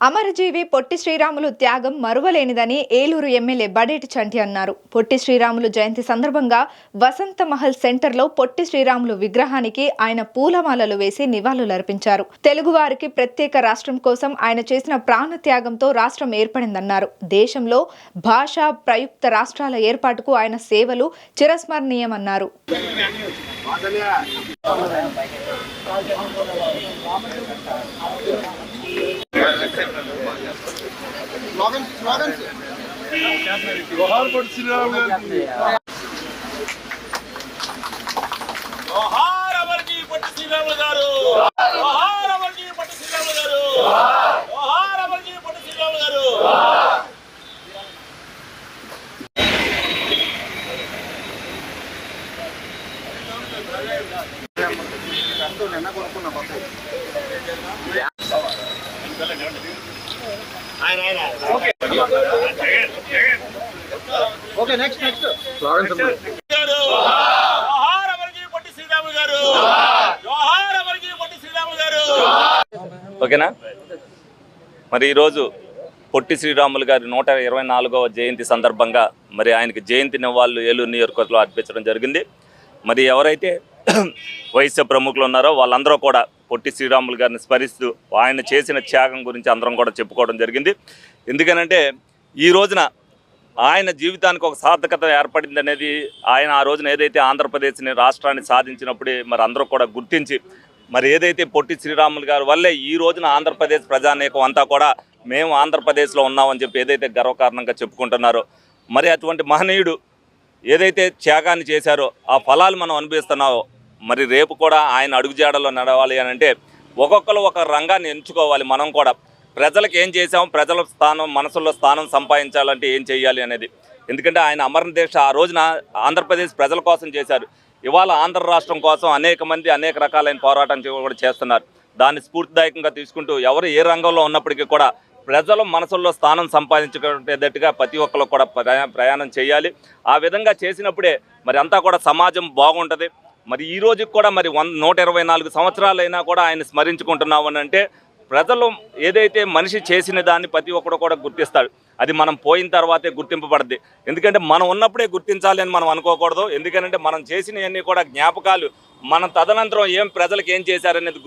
అమరజీవి పొట్టి శ్రీరాములు త్యాగం మరువలేనిదని ఏలూరు ఎమ్మెల్యే బడేటి చంటి అన్నారు. పొట్టి శ్రీరాములు జయంతి సందర్భంగా వసంత మహల్ సెంటర్లో పొట్టి శ్రీరాములు విగ్రహానికి ఆయన పూలమాలలు వేసి నివాళులర్పించారు. తెలుగువారికి ప్రత్యేక రాష్ట్రం కోసం ఆయన చేసిన ప్రాణత్యాగంతో రాష్ట్రం ఏర్పడిందన్నారు. దేశంలో భాషా ప్రయుక్త రాష్ట్రాల ఏర్పాటుకు ఆయన సేవలు చిరస్మరణీయమన్నారు. जोहार పొట్టి శ్రీరాములు గారికి जोहार अमरजी పొట్టి శ్రీరాములు గారు जोहार अमरजी పొట్టి శ్రీరాములు గారు जोहार अमरजी పొట్టి శ్రీరాములు గారు ఓకే నెక్స్ట్ స్లోగన్ जोहार अमरजी పొట్టి శ్రీరాములు గారు जोहार अमरजी పొట్టి శ్రీరాములు గారు. ఓకేనా? మరి ఈరోజు పొట్టి శ్రీరాములు గారి 124వ జయంతి సందర్భంగా మరి ఆయనకి జయంతి నివాళులు ఏలూరు నియోజకవర్గంలో అర్పించడం జరిగింది. మరి ఎవరైతే వైశ్య ప్రముఖులు ఉన్నారో వాళ్ళందరూ కూడా పొట్టి శ్రీరాములు గారిని స్మరిస్తూ ఆయన చేసిన త్యాగం గురించి అందరం కూడా చెప్పుకోవడం జరిగింది. ఎందుకనంటే ఈ రోజున ఆయన జీవితానికి ఒక సార్థకత ఏర్పడింది అనేది ఆయన ఆ రోజున ఏదైతే ఆంధ్రప్రదేశ్ని రాష్ట్రాన్ని సాధించినప్పుడే మరి అందరూ కూడా గుర్తించి మరి ఏదైతే పొట్టి శ్రీరాములు గారి వల్లే ఈ రోజున ఆంధ్రప్రదేశ్ ప్రజానీకం అంతా కూడా మేము ఆంధ్రప్రదేశ్లో ఉన్నామని చెప్పి ఏదైతే గర్వకారణంగా చెప్పుకుంటున్నారో మరి అటువంటి మహనీయుడు ఏదైతే త్యాగాన్ని చేశారో ఆ ఫలాలు మనం అనుభవిస్తున్నామో మరి రేపు కూడా ఆయన అడుగుజాడలో నడవాలి అని అంటే ఒక్కొక్కరు ఒక రంగాన్ని ఎంచుకోవాలి. మనం కూడా ప్రజలకు ఏం చేసాం, ప్రజల స్థానం మనసుల్లో స్థానం సంపాదించాలంటే ఏం చేయాలి అనేది. ఎందుకంటే ఆయన అమరదీక్ష ఆ రోజున ఆంధ్రప్రదేశ్ ప్రజల కోసం చేశారు. ఇవాళ ఆంధ్ర రాష్ట్రం కోసం అనేక మంది అనేక రకాలైన పోరాటం కూడా చేస్తున్నారు. దాన్ని స్ఫూర్తిదాయకంగా తీసుకుంటూ ఎవరు ఏ రంగంలో ఉన్నప్పటికీ కూడా ప్రజల మనసుల్లో స్థానం సంపాదించుకునేటట్టుగా ప్రతి ఒక్కరు కూడా ప్రయాణం చేయాలి. ఆ విధంగా చేసినప్పుడే మరి అంతా కూడా సమాజం బాగుంటుంది. మరి ఈ రోజుకి కూడా మరి 124 సంవత్సరాలైనా కూడా ఆయన స్మరించుకుంటున్నాము అని అంటే ప్రజలు ఏదైతే మనిషి చేసిన దాన్ని ప్రతి ఒక్కరు కూడా గుర్తిస్తాడు. అది మనం పోయిన తర్వాతే గుర్తింపబడుద్ది. ఎందుకంటే మనం ఉన్నప్పుడే గుర్తించాలి అని మనం అనుకోకూడదు. ఎందుకంటే మనం చేసినవన్నీ కూడా జ్ఞాపకాలు మన తదనంతరం ఏం ప్రజలకు ఏం చేశారనేది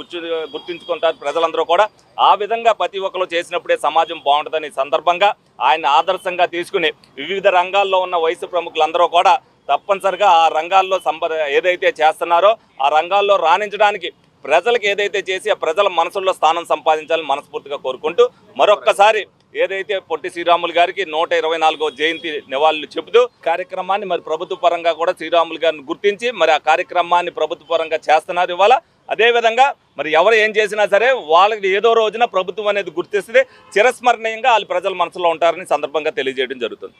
గుర్తించుకుంటారు ప్రజలందరూ కూడా. ఆ విధంగా ప్రతి ఒక్కరు చేసినప్పుడే సమాజం బాగుంటుందని సందర్భంగా ఆయన ఆదర్శంగా తీసుకుని వివిధ రంగాల్లో ఉన్న వయసు ప్రముఖులందరూ కూడా తప్పనిసరిగా ఆ రంగాల్లో ఏదైతే చేస్తున్నారో ఆ రంగాల్లో రాణించడానికి ప్రజలకు ఏదైతే చేసి ఆ ప్రజల మనసుల్లో స్థానం సంపాదించాలని మనస్ఫూర్తిగా కోరుకుంటూ మరొక్కసారి ఏదైతే పొట్టి శ్రీరాములు గారికి 124వ జయంతి నివాళులు చెబుతూ కార్యక్రమాన్ని మరి ప్రభుత్వ పరంగా కూడా శ్రీరాములు గారిని గుర్తించి మరి ఆ కార్యక్రమాన్ని ప్రభుత్వ పరంగా చేస్తున్నారు ఇవాళ. అదేవిధంగా మరి ఎవరు ఏం చేసినా సరే వాళ్ళకి ఏదో రోజున ప్రభుత్వం అనేది గుర్తిస్తే చిరస్మరణీయంగా వాళ్ళు ప్రజల మనసులో ఉంటారని సందర్భంగా తెలియజేయడం జరుగుతుంది.